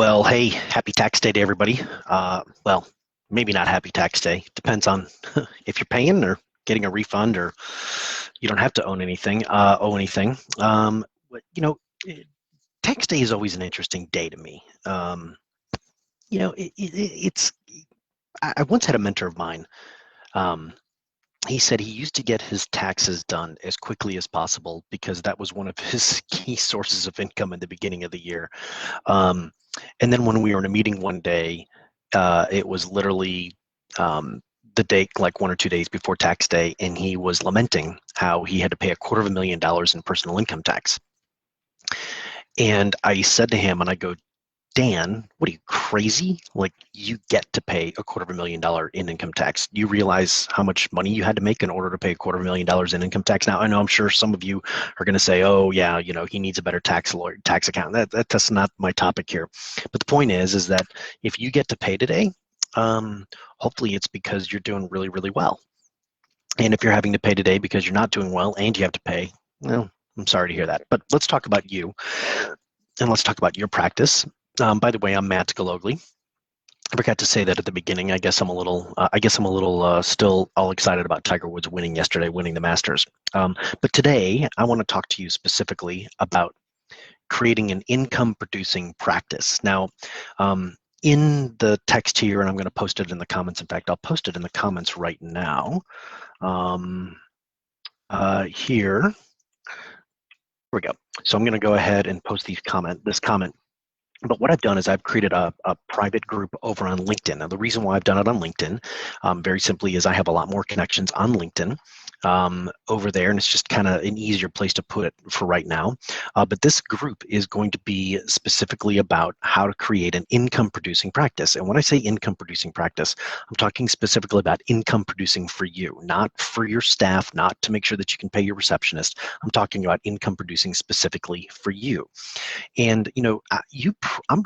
Well, hey, happy tax day to everybody. Well, maybe not happy tax day. Depends on if you're paying or getting a refund, or you don't have to owe anything. But tax day is always an interesting day to me. It's. I once had a mentor of mine. Um, he said he used to get his taxes done as quickly as possible because that was one of his key sources of income in the beginning of the year. Um, and then when we were in a meeting one day, it was literally the day, like 1 or 2 days before tax day, and he was lamenting how he had to pay $250,000 in personal income tax. And I said to him, and I go, Dan, what are you, crazy? Like, you get to pay $250,000 in income tax. You realize how much money you had to make in order to pay $250,000 in income tax? Now, I know I'm sure some of you are going to say, oh, yeah, he needs a better tax lawyer, tax accountant. That's not my topic here. But the point is that if you get to pay today, hopefully it's because you're doing really, really well. And if you're having to pay today because you're not doing well and you have to pay, well, I'm sorry to hear that. But let's talk about you, and let's talk about your practice. By the way, I'm Matt Galogli. I forgot to say that at the beginning. I guess I'm a little still all excited about Tiger Woods winning the Masters. But today, I want to talk to you specifically about creating an income-producing practice. Now, in the text here, and I'm going to post it in the comments. In fact, I'll post it in the comments right now. Here we go. So I'm going to go ahead and post this comment. But what I've done is I've created a private group over on LinkedIn. Now, the reason why I've done it on LinkedIn, very simply, is I have a lot more connections on LinkedIn over there, and it's just kind of an easier place to put it for right now. But this group is going to be specifically about how to create an income-producing practice. And when I say income-producing practice, I'm talking specifically about income producing for you, not for your staff, not to make sure that you can pay your receptionist. I'm talking about income producing specifically for you. And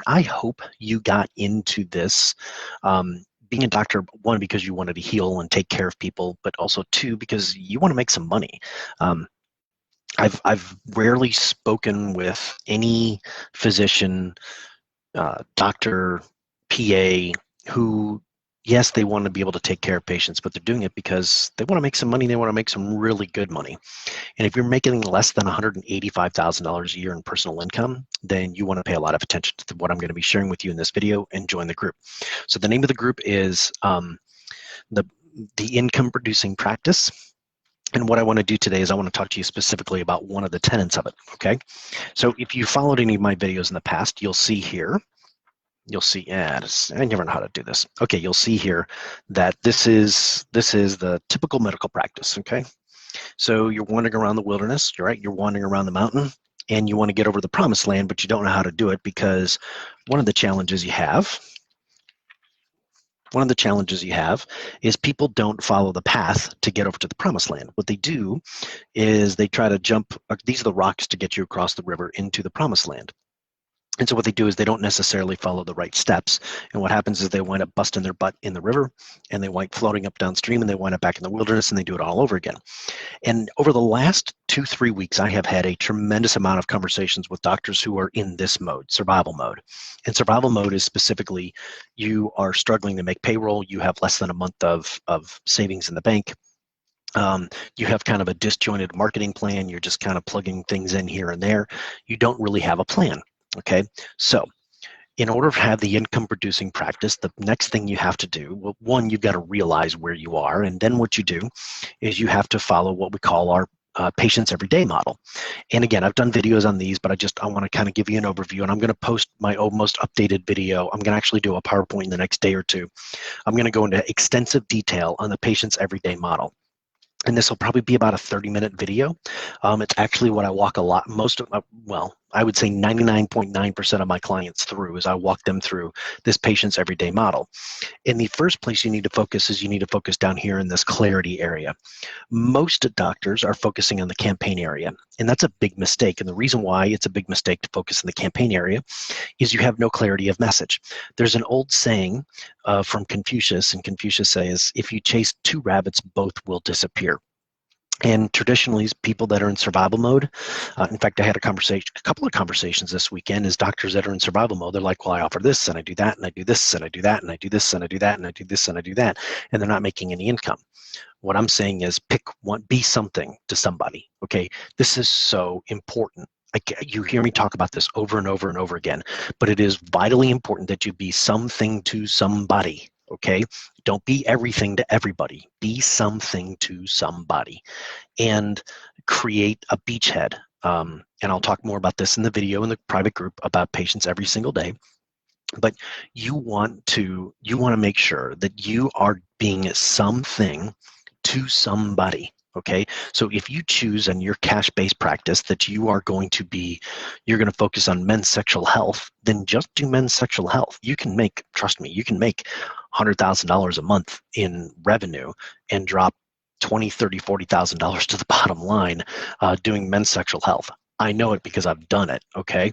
I hope you got into this being a doctor, one, because you wanted to heal and take care of people, but also two, because you want to make some money. I've rarely spoken with any physician, doctor, PA who, yes, they want to be able to take care of patients, but they're doing it because they want to make some money. They want to make some really good money. And if you're making less than $185,000 a year in personal income, then you want to pay a lot of attention to what I'm going to be sharing with you in this video and join the group. So the name of the group is the Income Producing Practice. And what I want to do today is I want to talk to you specifically about one of the tenets of it, okay? So if you followed any of my videos in the past, you'll see here, I never know how to do this. Okay, you'll see here that this is the typical medical practice, okay? So you're wandering around the wilderness, right? You're wandering around the mountain, and you want to get over the promised land, but you don't know how to do it because one of the challenges you have is people don't follow the path to get over to the promised land. What they do is they try to jump, these are the rocks to get you across the river into the promised land. And so what they do is they don't necessarily follow the right steps. And what happens is they wind up busting their butt in the river, and they wind up floating up downstream, and they wind up back in the wilderness, and they do it all over again. And over the last 2-3 weeks, I have had a tremendous amount of conversations with doctors who are in this mode, survival mode. And survival mode is specifically, you are struggling to make payroll, you have less than a month of savings in the bank. You have kind of a disjointed marketing plan. You're just kind of plugging things in here and there. You don't really have a plan. Okay, so in order to have the income producing practice, the next thing you have to do, well, one, you've got to realize where you are. And then what you do is you have to follow what we call our patients everyday model. And again, I've done videos on these, but I want to kind of give you an overview, and I'm going to post my most updated video. I'm going to actually do a PowerPoint in the next day or two. I'm going to go into extensive detail on the patients everyday model. And this will probably be about a 30-minute video. It's actually what I walk I would say 99.9% of my clients through is I walk them through this patient's everyday model. In the first place you need to focus is you need to focus down here in this clarity area. Most doctors are focusing on the campaign area, and that's a big mistake. And the reason why it's a big mistake to focus in the campaign area is you have no clarity of message. There's an old saying from Confucius, and Confucius says, if you chase two rabbits, both will disappear. And traditionally, people that are in survival mode, in fact, I had a couple of conversations this weekend, is doctors that are in survival mode. They're like, well, I offer this and I do that and I do this and I do that and I do this and I do that and I do this and I do that, and they're not making any income. What I'm saying is pick one, be something to somebody. Okay, this is so important. You hear me talk about this over and over and over again, but it is vitally important that you be something to somebody. Okay, don't be everything to everybody. Be something to somebody, and create a beachhead. And I'll talk more about this in the video in the private group about patients every single day. But you want to make sure that you are being something to somebody. Okay, so if you choose in your cash-based practice that you're going to focus on men's sexual health, then just do men's sexual health. You can make, trust me, you can make $100,000 a month in revenue and drop $20, $30, $40,000 to the bottom line doing men's sexual health. I know it because I've done it. Okay,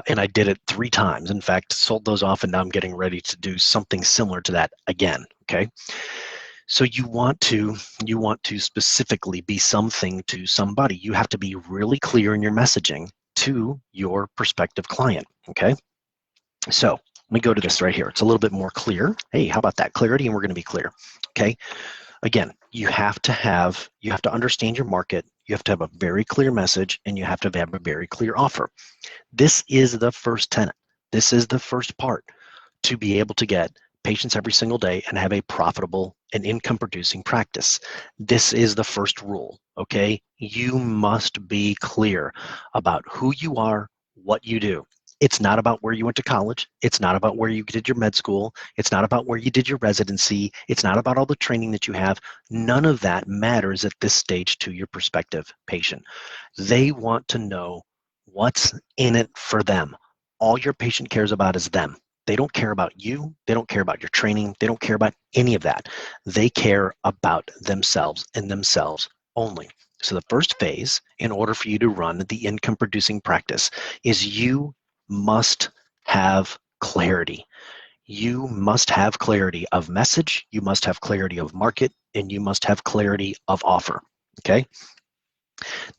and I did it 3 times. In fact, sold those off, and now I'm getting ready to do something similar to that again. Okay. So you want to specifically be something to somebody. You have to be really clear in your messaging to your prospective client. Okay. So let me go to this right here. It's a little bit more clear. Hey, how about that clarity? And we're going to be clear. Okay. Again, you have to understand your market. You have to have a very clear message, and you have to have a very clear offer. This is the first tenet. This is the first part to be able to get patients every single day and have a profitable and income producing practice. This is the first rule. Okay. You must be clear about who you are, what you do. It's not about where you went to college. It's not about where you did your med school. It's not about where you did your residency. It's not about all the training that you have. None of that matters at this stage to your prospective patient. They want to know what's in it for them. All your patient cares about is them. They don't care about you. They don't care about your training. They don't care about any of that. They care about themselves and themselves only. So the first phase, in order for you to run the income producing practice, is you must have clarity. You must have clarity of message, you must have clarity of market, and you must have clarity of offer. Okay?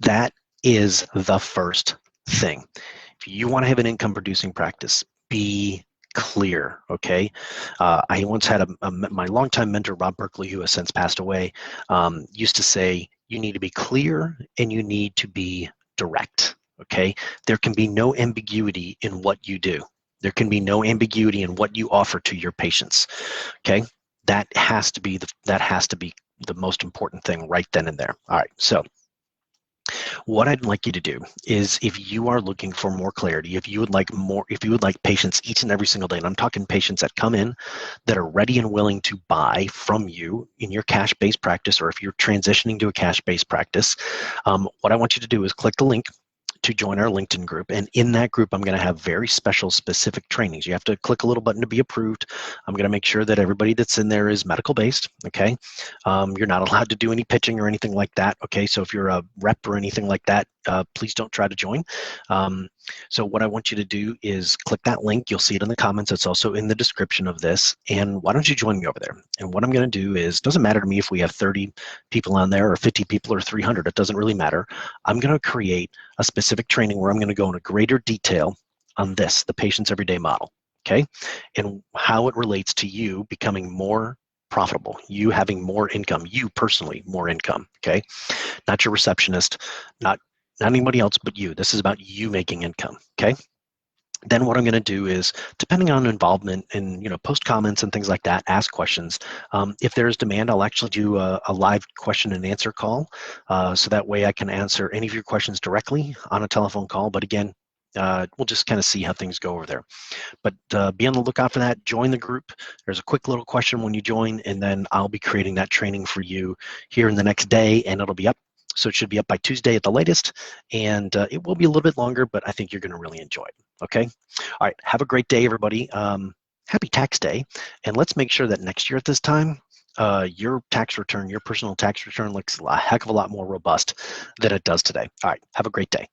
That is the first thing. If you want to have an income producing practice, be clear. Okay. I once had my longtime mentor, Rob Berkeley, who has since passed away, used to say, you need to be clear and you need to be direct. Okay. There can be no ambiguity in what you do. There can be no ambiguity in what you offer to your patients. Okay. That has to be the most important thing right then and there. All right. So what I'd like you to do is, if you are looking for more clarity, if you would like patients each and every single day, and I'm talking patients that come in that are ready and willing to buy from you in your cash-based practice, or if you're transitioning to a cash-based practice, what I want you to do is click the link to join our LinkedIn group. And in that group, I'm going to have very special, specific trainings. You have to click a little button to be approved. I'm going to make sure that everybody that's in there is medical based. Okay. You're not allowed to do any pitching or anything like that. Okay. So if you're a rep or anything like that, please don't try to join. So what I want you to do is click that link. You'll see it in the comments. It's also in the description of this. And why don't you join me over there? And what I'm going to do is, doesn't matter to me if we have 30 people on there or 50 people or 300. It doesn't really matter. I'm going to create a specific training where I'm going to go into greater detail on this, the Patients Everyday model. Okay. And how it relates to you becoming more profitable, you having more income, you personally more income. Okay. Not your receptionist, not anybody else but you. This is about you making income. Okay. Then what I'm going to do is, depending on involvement and post comments and things like that, ask questions. If there is demand, I'll actually do a live question and answer call, so that way I can answer any of your questions directly on a telephone call. But again, we'll just kind of see how things go over there. But be on the lookout for that. Join the group. There's a quick little question when you join, and then I'll be creating that training for you here in the next day, and it'll be up. So it should be up by Tuesday at the latest, and it will be a little bit longer, but I think you're going to really enjoy it. Okay. All right. Have a great day, everybody. Happy tax day. And let's make sure that next year at this time, your tax return, your personal tax return, looks a heck of a lot more robust than it does today. All right. Have a great day.